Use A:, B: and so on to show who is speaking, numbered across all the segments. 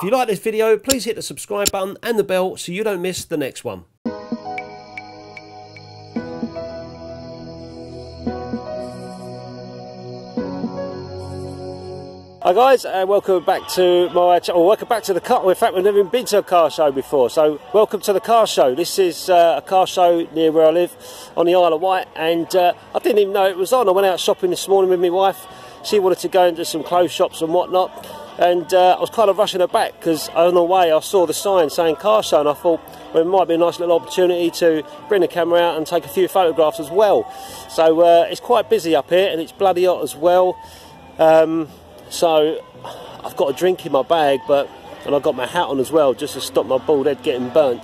A: If you like this video, please hit the subscribe button and the bell so you don't miss the next one. Hi guys, and welcome back to my channel. Welcome back to the car. In fact, we've never been to a car show before, so welcome to the car show. This is a car show near where I live on the Isle of Wight, and I didn't even know it was on. I went out shopping this morning with my wife. She wanted to go into some clothes shops and whatnot, and I was kind of rushing her back because on the way I saw the sign saying car show, and I thought, well, it might be a nice little opportunity to bring the camera out and take a few photographs as well. So it's quite busy up here, and it's bloody hot as well. So I've got a drink in my bag, and I've got my hat on as well, just to stop my bald head getting burnt.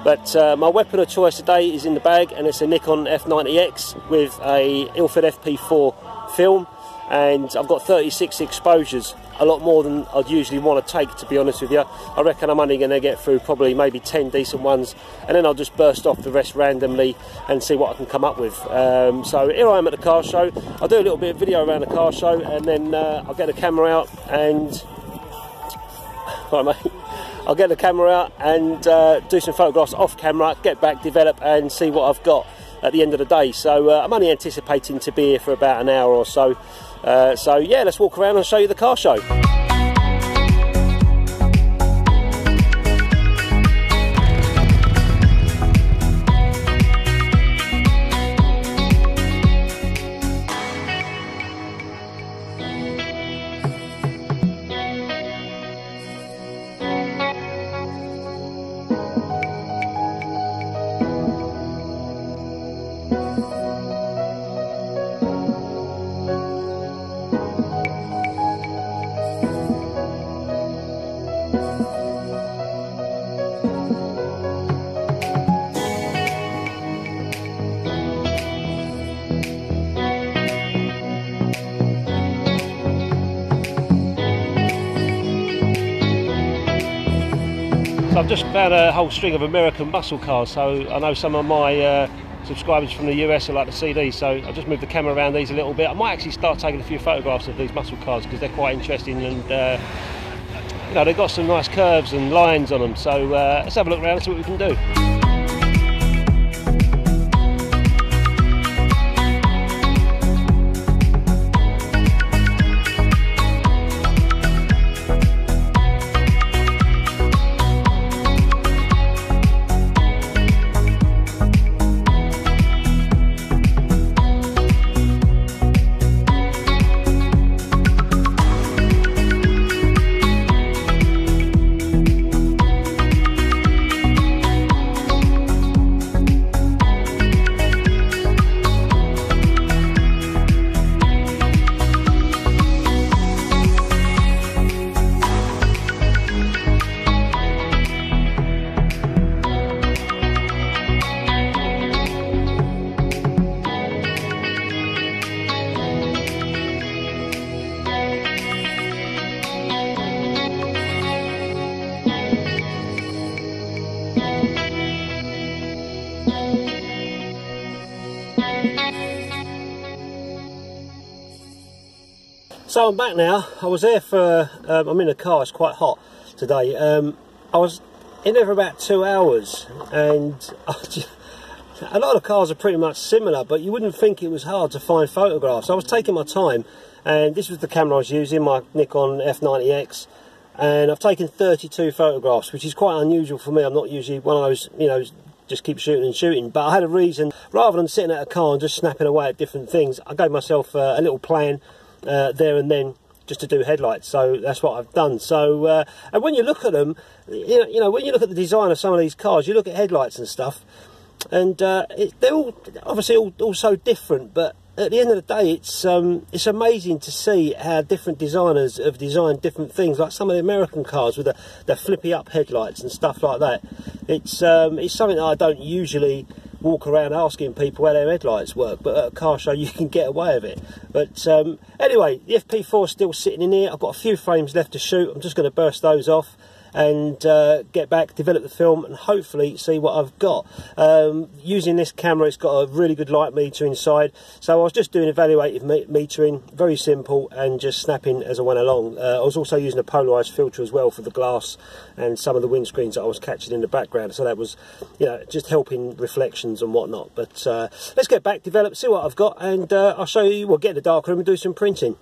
A: But my weapon of choice today is in the bag, and it's a Nikon F90X with a Ilford FP4 film, and I've got 36 exposures, a lot more than I'd usually want to take, to be honest with you. I reckon I'm only going to get through probably maybe 10 decent ones, and then I'll just burst off the rest randomly and see what I can come up with. So here I am at the car show. I'll do a little bit of video around the car show, and then I'll get the camera out and... Right, mate. I'll get the camera out and do some photographs off camera, get back, develop, and see what I've got at the end of the day. So I'm only anticipating to be here for about an hour or so. So yeah, let's walk around and show you the car show. I've just found a whole string of American muscle cars, so I know some of my subscribers from the US are like to see these, so I've just moved the camera around these a little bit. I might actually start taking a few photographs of these muscle cars because they're quite interesting, and you know, they've got some nice curves and lines on them, so let's have a look around and see what we can do. So I'm back now. I was there for, I'm in a car, it's quite hot today. I was in there for about 2 hours, and a lot of cars are pretty much similar, but you wouldn't think it was hard to find photographs. I was taking my time, and this was the camera I was using, my Nikon F90X, and I've taken 32 photographs, which is quite unusual for me. I'm not usually one of those, you know, just keep shooting and shooting, but I had a reason. Rather than sitting at a car and just snapping away at different things, I gave myself a little plan there and then, just to do headlights. So that's what I've done. So and when you look at them, you know, when you look at the design of some of these cars, you look at headlights and stuff, and they're all obviously all so different, but at the end of the day, it's amazing to see how different designers have designed different things, like some of the American cars with the flippy up headlights and stuff like that. It's something that I don't usually walk around asking people how their headlights work, but at a car show you can get away with it. But anyway, the FP4 is still sitting in here. I've got a few frames left to shoot. I'm just going to burst those off, and get back, develop the film, and hopefully see what I've got. Using this camera, it's got a really good light meter inside, so I was just doing evaluative metering, very simple, and just snapping as I went along. I was also using a polarized filter as well for the glass and some of the windscreens that I was catching in the background, so that was, you know, just helping reflections and whatnot. But let's get back, develop, see what I've got, and I'll show you. We'll get in the darkroom and do some printing.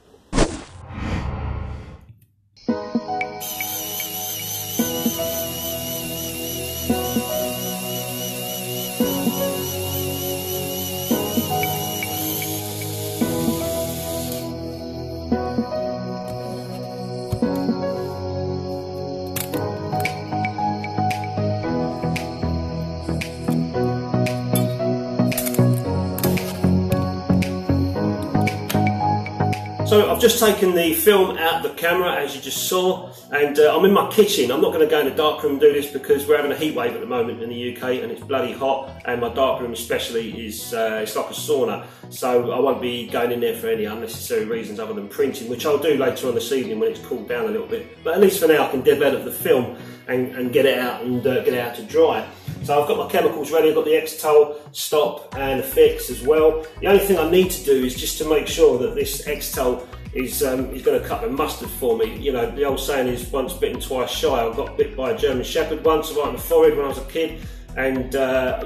A: So I've just taken the film out of the camera, as you just saw, and I'm in my kitchen. I'm not going to go in the darkroom and do this because we're having a heat wave at the moment in the UK and it's bloody hot, and my darkroom especially is it's like a sauna, so I won't be going in there for any unnecessary reasons other than printing, which I'll do later on this evening when it's cooled down a little bit. But at least for now I can develop the film and get it out and get it out to dry. So I've got my chemicals ready. I've got the X-Tol stop and the fix as well. The only thing I need to do is just to make sure that this X-Tol is going to cut the mustard for me. You know, the old saying is once bitten, twice shy. I got bit by a German Shepherd once, right on the forehead when I was a kid, and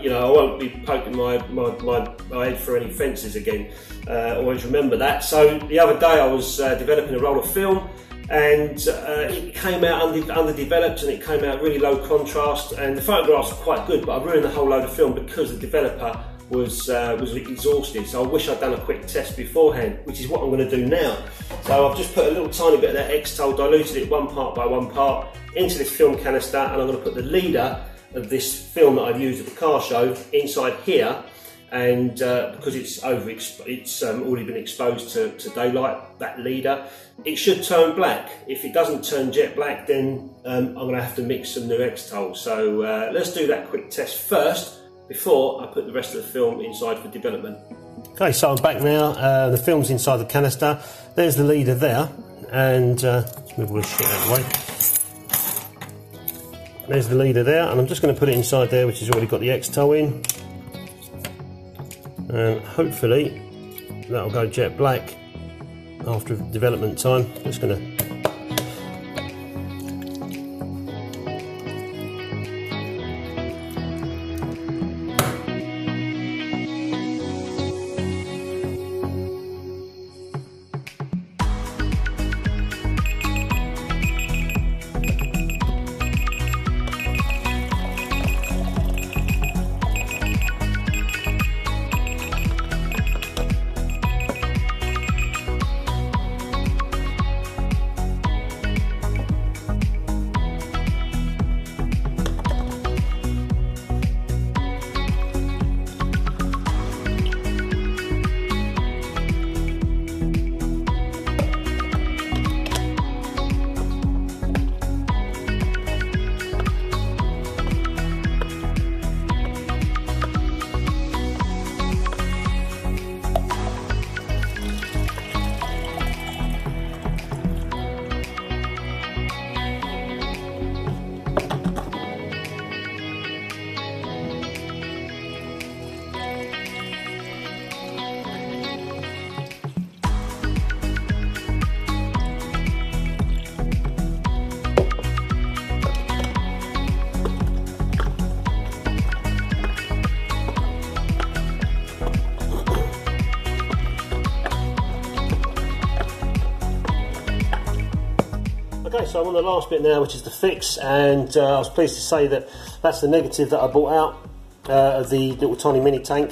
A: you know, I won't be poking my head through any fences again. Always remember that. So the other day I was developing a roll of film, and it came out underdeveloped, and it came out really low contrast, and the photographs were quite good, but I ruined the whole load of film because the developer was exhausted. So I wish I'd done a quick test beforehand, which is what I'm going to do now. So I've just put a little tiny bit of that X-Tol, diluted it 1 part by 1 part into this film canister, and I'm going to put the leader of this film that I've used at the car show inside here. And because it's already been exposed to daylight, that leader, it should turn black. If it doesn't turn jet black, then I'm going to have to mix some new X-Tol. So let's do that quick test first before I put the rest of the film inside for development. Okay, so I'm back now. The film's inside the canister. There's the leader there, and let's move all this shit out of the way. There's the leader there, and I'm just going to put it inside there, which has already got the X-Tol in. And hopefully that'll go jet black after development time. Just going to Okay, so I'm on the last bit now, which is the fix, and I was pleased to say that that's the negative that I bought out of the little tiny mini tank.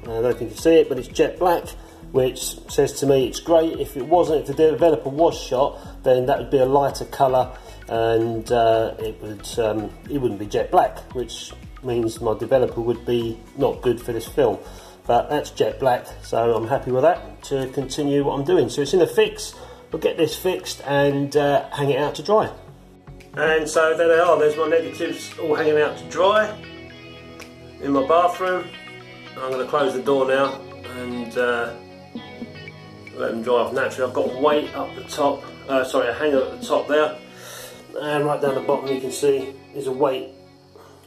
A: I don't know if you can see it, but it's jet black, which says to me it's great. If it wasn't, if the developer was shot, then that would be a lighter colour, and it wouldn't be jet black, which means my developer would be not good for this film. But that's jet black, so I'm happy with that to continue what I'm doing. So it's in a fix. We'll get this fixed and hang it out to dry. And so there they are, there's my negatives all hanging out to dry in my bathroom. I'm going to close the door now and let them dry off naturally. I've got weight up the top, sorry, a hanger at the top there. and right down the bottom you can see is a weight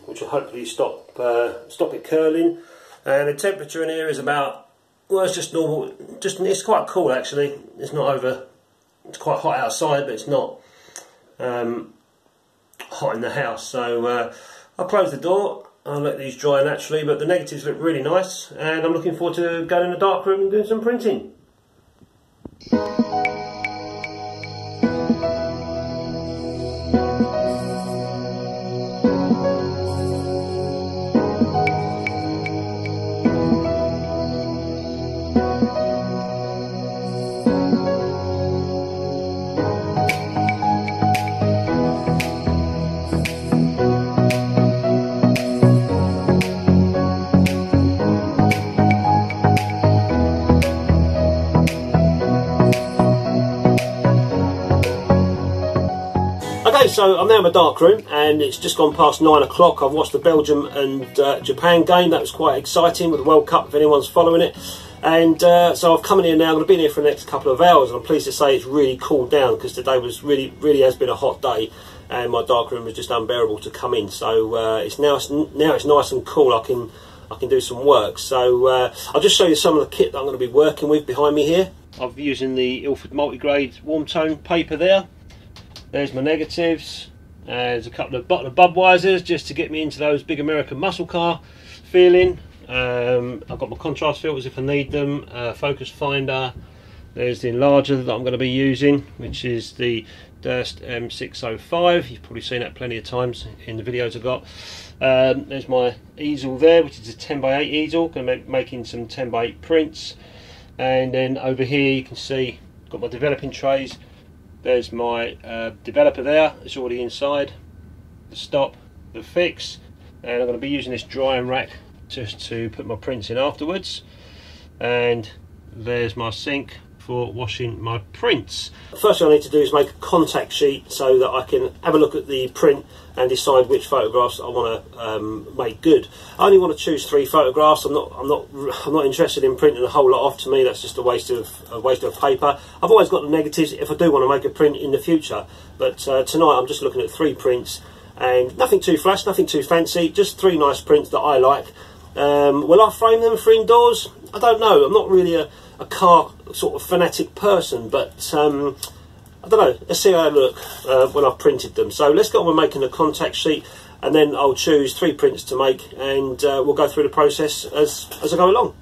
A: which will hopefully stop it curling. And the temperature in here is about, well, it's just normal, it's quite cool actually. It's not over, it's quite hot outside, but it's not hot in the house. So I'll close the door, I'll let these dry naturally, but the negatives look really nice, and I'm looking forward to going in the darkroom and doing some printing. Okay, so I'm now in my darkroom and it's just gone past 9 o'clock. I've watched the Belgium and Japan game. That was quite exciting with the World Cup, if anyone's following it. And so I've come in here now. I'm going to be in here for the next couple of hours, and I'm pleased to say it's really cooled down, because today was really has been a hot day, and my darkroom was just unbearable to come in. So it's now it's nice and cool. I can do some work. So I'll just show you some of the kit that I'm going to be working with behind me here. I'm using the Ilford multigrade warm tone paper there. There's my negatives. There's a couple of bottle of Budweisers just to get me into those big American muscle car feeling. I've got my contrast filters if I need them, focus finder. There's the enlarger that I'm going to be using, which is the Durst M605. You've probably seen that plenty of times in the videos I've got. There's my easel there, which is a 10x8 easel. Going to be making some 10x8 prints. And then over here you can see I've got my developing trays. There's my developer there, it's already inside, the stop, the fix, and I'm going to be using this drying rack just to put my prints in afterwards. And there's my sink for washing my prints. The first thing I need to do is make a contact sheet so that I can have a look at the print and decide which photographs I want to make good. I only want to choose 3 photographs. I'm not interested in printing a whole lot off. To me, that's just a waste of paper. I've always got the negatives if I do want to make a print in the future. But tonight I'm just looking at 3 prints, and nothing too flash, nothing too fancy, just 3 nice prints that I like. Will I frame them for indoors? I don't know. I'm not really a car sort of fanatic person, but I don't know, let's see how they look when I've printed them. So let's get on with making a contact sheet, and then I'll choose 3 prints to make, and we'll go through the process as I go along.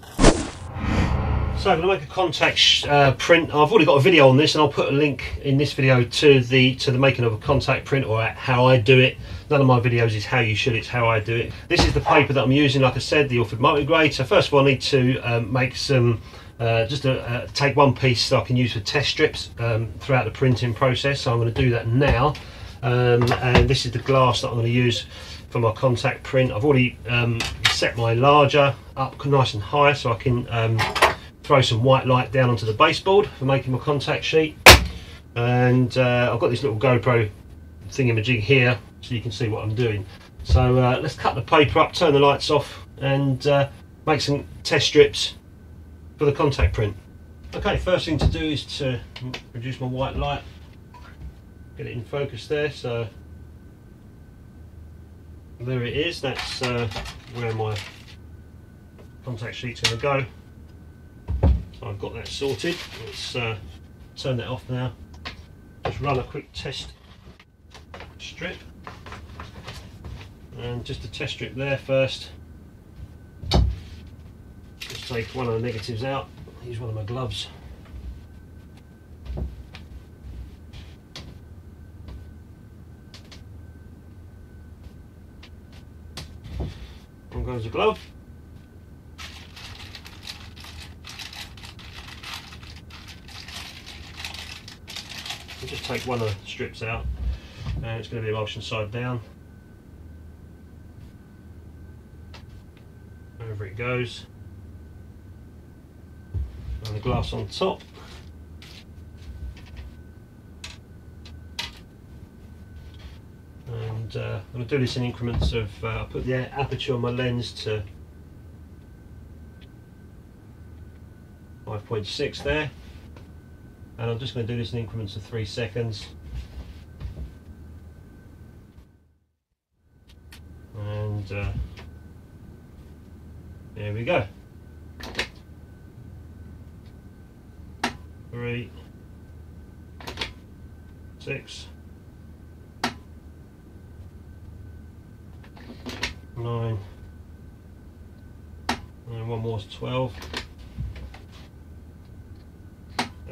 A: So I'm going to make a contact print. I've already got a video on this, and I'll put a link in this video to the making of a contact print, or how I do it. None of my videos is how you should, it's how I do it. This is the paper that I'm using, like I said, the Ilford multigrade. So first of all I need to make some take one piece that I can use for test strips throughout the printing process. So I'm going to do that now, and this is the glass that I'm going to use for my contact print. I've already set my enlarger up nice and high so I can throw some white light down onto the baseboard for making my contact sheet. And I've got this little GoPro thingamajig here so you can see what I'm doing. So let's cut the paper up, turn the lights off, and make some test strips for the contact print. Okay, first thing to do is to reduce my white light, get it in focus there. So there it is, that's where my contact sheet's going to go. So I've got that sorted. Let's turn that off now. Just run a quick test strip, and just a test strip there first. Just take one of the negatives out, use one of my gloves. On goes the glove. I'll just take one of the strips out, and it's going to be emulsion side down. Over it goes. And the glass on top. And I'm going to do this in increments of, I'll put the aperture on my lens to 5.6 there. And I'm just going to do this in increments of 3 seconds. there we go. 3, 6, 9, and one more is 12.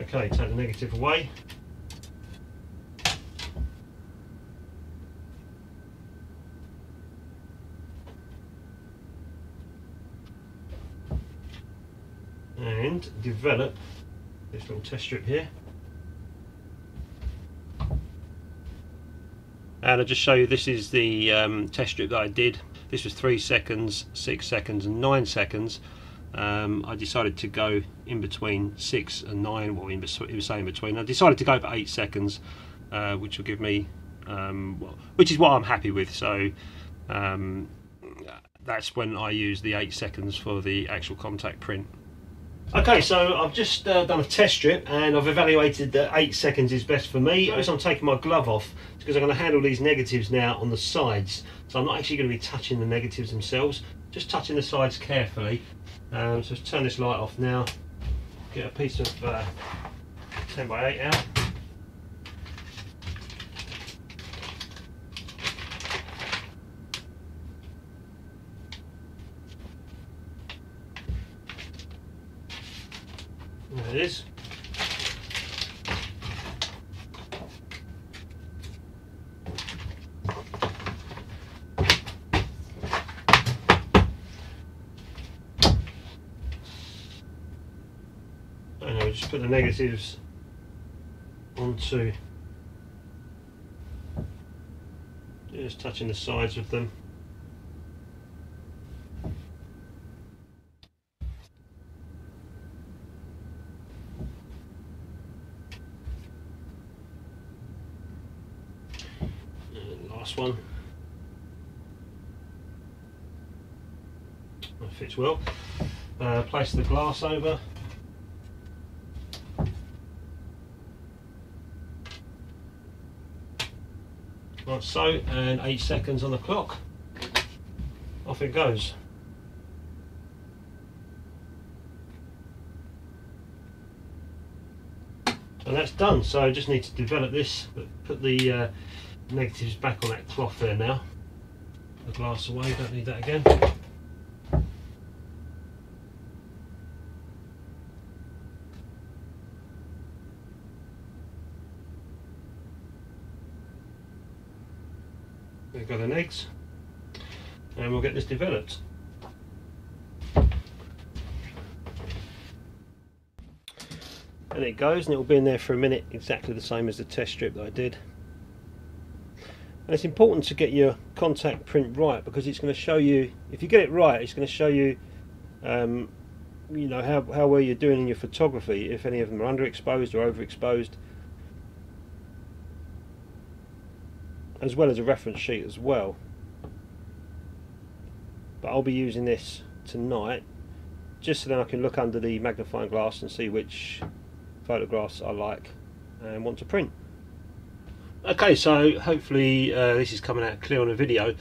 A: Okay, take the negative away. And develop this little test strip here. And I'll just show you, this is the test strip that I did. This was 3 seconds, 6 seconds and 9 seconds. I decided to go in between 6 and 9, well, it was saying in between. I decided to go for 8 seconds, which will give me, which is what I'm happy with. So that's when I use the 8 seconds for the actual contact print. Okay, so I've just done a test strip and I've evaluated that 8 seconds is best for me. As I'm taking my glove off, it's because I'm going to handle these negatives now on the sides. So I'm not actually going to be touching the negatives themselves, just touching the sides carefully. So let's turn this light off now, get a piece of 10x8 out. There it is. And I'll just put the negatives onto, just touching the sides of them. One that fits well. Place the glass over, like so, and 8 seconds on the clock. Off it goes. And that's done. So I just need to develop this, put the negatives back on that cloth there now. The glass away, don't need that again. There go the negs, and we'll get this developed. And it goes, and it will be in there for a minute, exactly the same as the test strip that I did. And it's important to get your contact print right, because it's going to show you, if you get it right, it's going to show you, you know, how well you're doing in your photography, if any of them are underexposed or overexposed, as well as a reference sheet as well. But I'll be using this tonight, just so then I can look under the magnifying glass and see which photographs I like and want to print. Okay, so hopefully this is coming out clear on the video. Do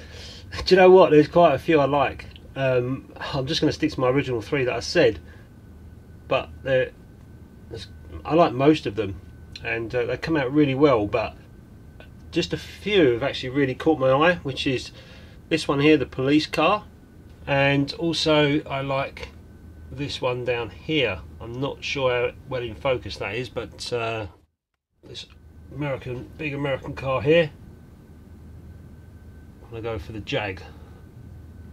A: you know what? There's quite a few I like. I'm just going to stick to my original 3 that I said, but I like most of them, and they come out really well. But just a few have actually really caught my eye, which is this one here, the police car, and also I like this one down here. I'm not sure how well in focus that is, but this big American car here. I'm gonna go for the Jag.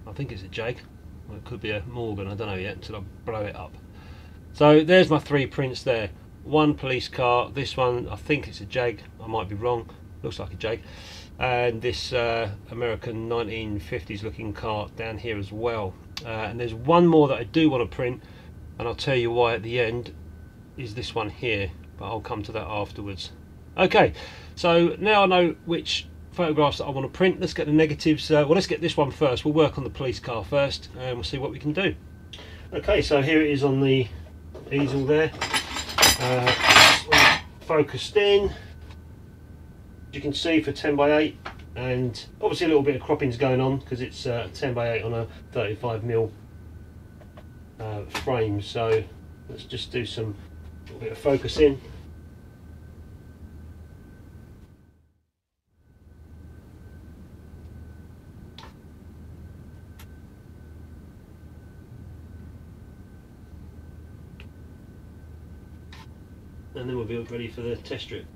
A: I think it's a Jag. Well, it could be a Morgan, I don't know yet until I blow it up. So there's my 3 prints there. One police car, this one I think it's a Jag, I might be wrong, looks like a Jag, and this American 1950s looking car down here as well. And there's one more that I do want to print, and I'll tell you why at the end, is this one here, but I'll come to that afterwards. Okay, so now I know which photographs that I want to print. Let's get the negatives. Well, let's get this one first. We'll work on the police car first, and we'll see what we can do. Okay, so here it is on the easel there, focused in. As you can see, for 10x8, and obviously a little bit of cropping's going on because it's 10 by 8 on a 35mm frame. So let's just do some little bit of focusing. And then we'll be ready for the test strip.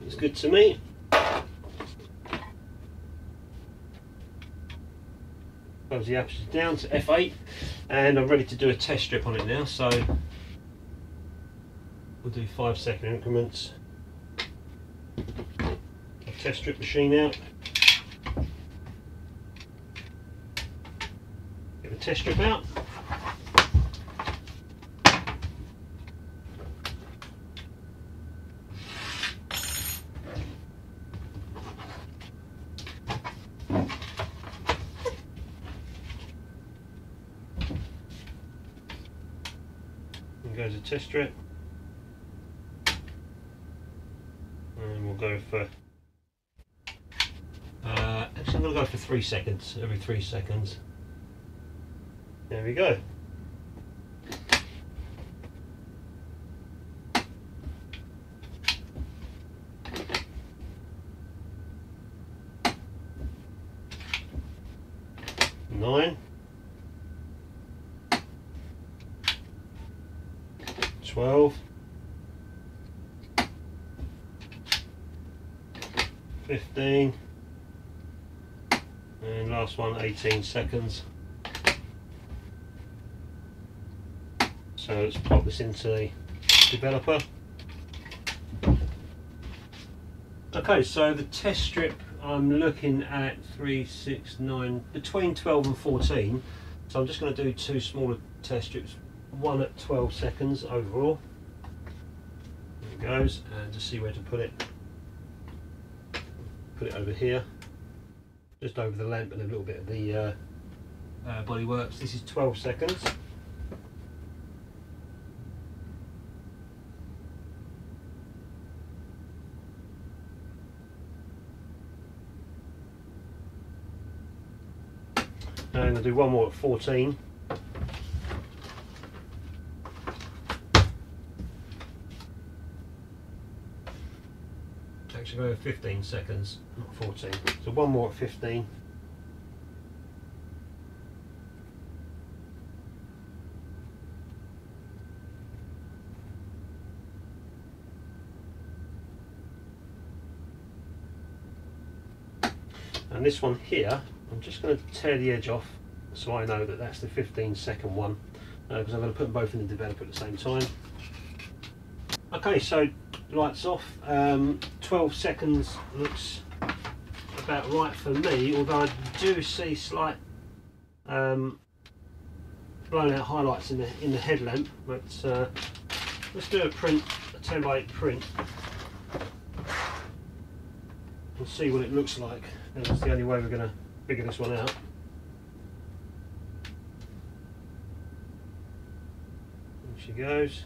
A: It's good to me. Close the aperture down to f8, and I'm ready to do a test strip on it now. So we'll do 5-second increments. I'll test strip machine out. Get the test strip out. Goes a test strip, and we'll go for actually I'm going to go for 3 seconds, every 3 seconds. There we go. Nine, 12, 15, and last one 18 seconds. So let's pop this into the developer. Okay, so the test strip I'm looking at 3, 6, 9, between 12 and 14. So I'm just going to do 2 smaller test strips. One at 12 seconds overall. There it goes, and just see where to put it. Put it over here, just over the lamp and a little bit of the body works. This is 12 seconds. And I'll do one more at 14. Actually go 15 seconds, not 14. So one more at 15. And this one here, I'm just going to tear the edge off so I know that that's the 15-second one, because I'm going to put them both in the developer at the same time. Okay, so lights off. 12 seconds looks about right for me, although I do see slight blown out highlights in the headlamp. But let's do a print, a 10 by 8 print, and see what it looks like. And that's the only way we're going to figure this one out. There she goes.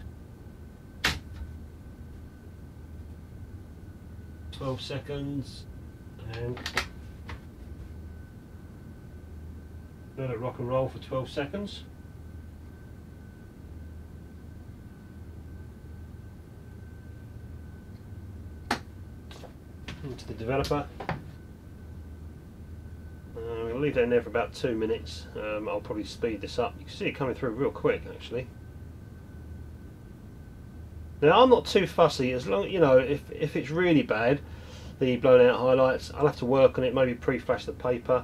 A: 12 seconds, and let it rock and roll for 12 seconds. Into the developer. We'll leave that in there for about 2 minutes. I'll probably speed this up. You can see it coming through real quick, actually. Now I'm not too fussy, as long, you know, if it's really bad, the blown out highlights, I'll have to work on it, maybe pre-flash the paper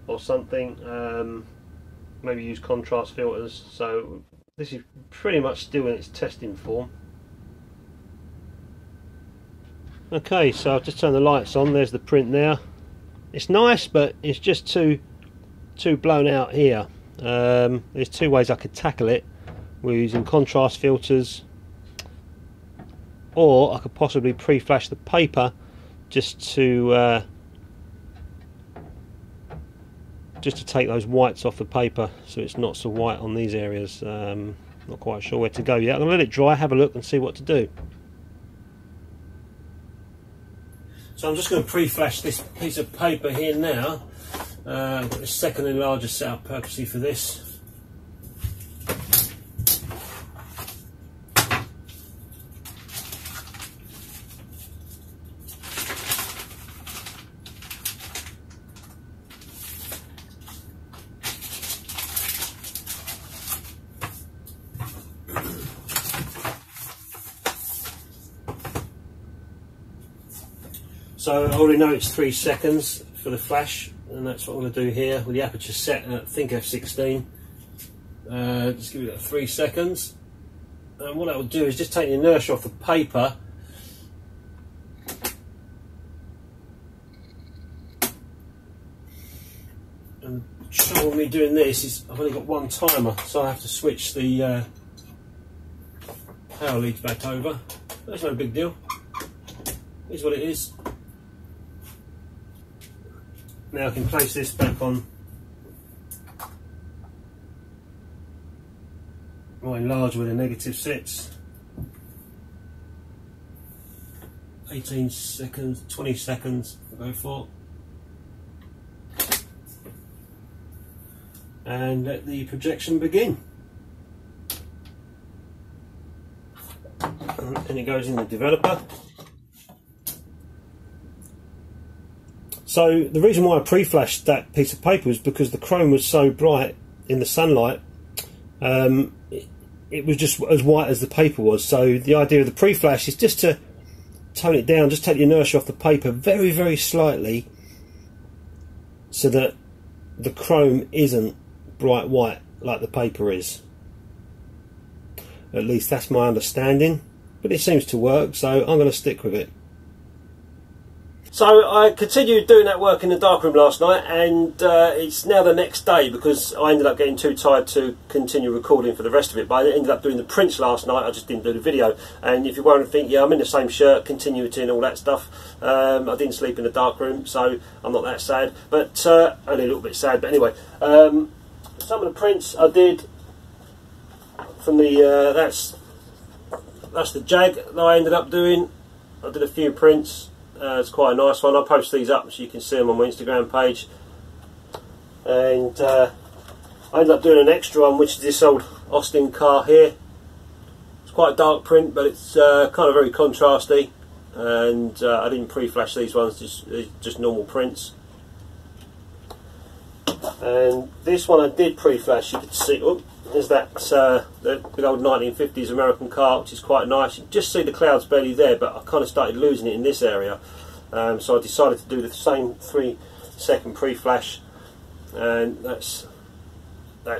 A: or something, maybe use contrast filters. So this is pretty much still in its testing form. Okay, so I've just turned the lights on. There's the print there. It's nice, but it's just too blown out here. There's 2 ways I could tackle it. We're using contrast filters, or I could possibly pre-flash the paper just to take those whites off the paper, so it's not so white on these areas. Not quite sure where to go yet. I'm going to let it dry, have a look and see what to do. So I'm just going to pre-flash this piece of paper here now. I've got this second enlarger set up purposely for this. So I already know it's 3 seconds for the flash, and that's what I'm going to do here with the aperture set at NIKON F90X. Just give it 3 seconds, and what that will do is just take the inertia off the paper. And the trouble with me doing this is I've only got one timer, so I have to switch the power leads back over. That's no big deal. Here's what it is. Now I can place this back on my enlarger where the negative sits. 18 seconds, 20 seconds, I'll go for. And let the projection begin. And it goes in the developer. So the reason why I pre-flashed that piece of paper was because the chrome was so bright in the sunlight. It was just as white as the paper was. So the idea of the pre-flash is just to tone it down, just take the inertia off the paper very, very slightly, so that the chrome isn't bright white like the paper is. At least that's my understanding, but it seems to work, so I'm going to stick with it. So I continued doing that work in the darkroom last night, and it's now the next day because I ended up getting too tired to continue recording for the rest of it. But I ended up doing the prints last night. I just didn't do the video. And if you won't think, yeah, I'm in the same shirt, continuity and all that stuff. I didn't sleep in the darkroom, so I'm not that sad. But only a little bit sad. But anyway, some of the prints I did from the that's the Jag that I ended up doing. I did a few prints. It's quite a nice one. I'll post these up so you can see them on my Instagram page. And I ended up doing an extra one, which is this old Austin car here. It's quite a dark print, but it's kind of very contrasty. And I didn't pre-flash these ones, just normal prints. And this one I did pre-flash. You can see, oh, there's that the big old 1950s American car, which is quite nice. You can just see the clouds barely there, but I kind of started losing it in this area. So I decided to do the same 3-second pre-flash, and that's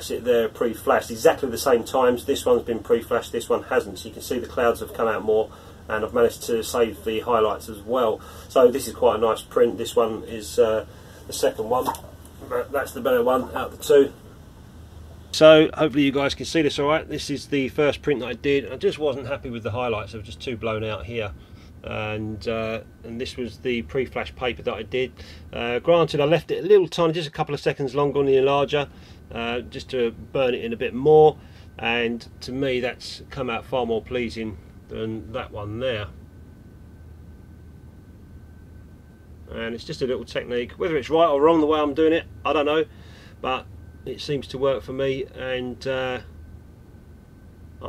A: it there, pre-flashed. Exactly the same times. This one's been pre-flashed, this one hasn't. So you can see the clouds have come out more, and I've managed to save the highlights as well. So this is quite a nice print. This one is the second one, but that's the better one out of the two. So hopefully you guys can see this alright. This is the first print that I did. I just wasn't happy with the highlights, they were just too blown out here. And this was the pre-flash paper that I did. Granted, I left it a little tiny, just a couple of seconds longer on the enlarger, just to burn it in a bit more. And to me that's come out far more pleasing than that one there. And it's just a little technique. Whether it's right or wrong the way I'm doing it, I don't know. But it seems to work for me, and I'm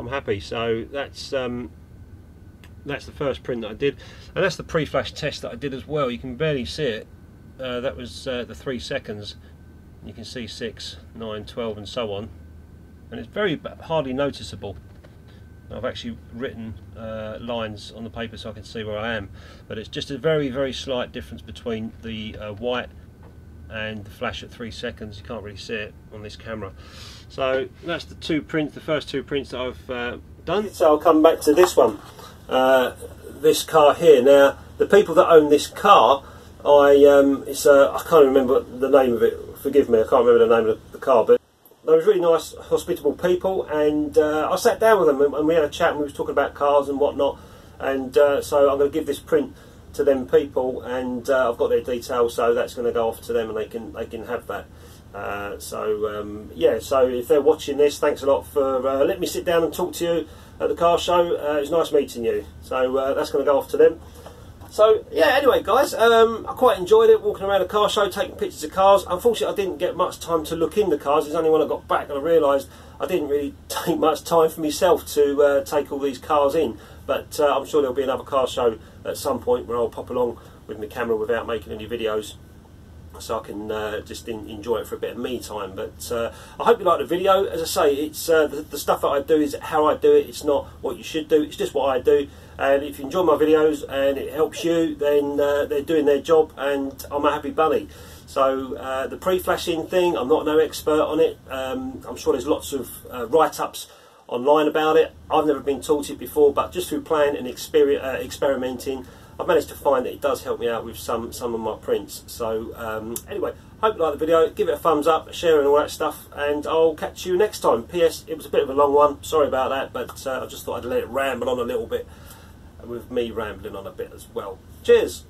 A: happy. So that's the first print that I did, and that's the pre-flash test that I did as well. You can barely see it. That was the 3 seconds. You can see 6, 9, 12 and so on, and it's very hardly noticeable. I've actually written lines on the paper so I can see where I am, but it's just a very, very slight difference between the white and the flash at 3 seconds. You can't really see it on this camera. So that's the two prints, the first two prints that I've done. So I'll come back to this one, this car here. Now the people that own this car, I can't remember the name of it, forgive me, I can't remember the name of the car, but they were really nice, hospitable people, and I sat down with them and we had a chat and we was talking about cars and whatnot, and so I'm going to give this print to them people, and I've got their details, so that's going to go off to them and they can have that. Yeah, so if they're watching this, thanks a lot for letting me sit down and talk to you at the car show. It's nice meeting you. So that's going to go off to them. So yeah, anyway guys, I quite enjoyed it, walking around a car show, taking pictures of cars. Unfortunately I didn't get much time to look in the cars. It's only when I got back and I realised I didn't really take much time for myself to take all these cars in. But I'm sure there'll be another car show at some point where I'll pop along with my camera without making any videos, so I can just enjoy it for a bit of me time. But I hope you like the video. As I say, it's the stuff that I do is how I do it. It's not what you should do, it's just what I do. And if you enjoy my videos and it helps you, then they're doing their job and I'm a happy bunny. So the pre-flashing thing, I'm not no expert on it. I'm sure there's lots of write-ups online about it. I've never been taught it before, but just through playing and experimenting, I've managed to find that it does help me out with some of my prints. So anyway, hope you like the video. Give it a thumbs up, share and all that stuff, and I'll catch you next time. PS, it was a bit of a long one, sorry about that, but I just thought I'd let it ramble on a little bit, with me rambling on a bit as well. Cheers!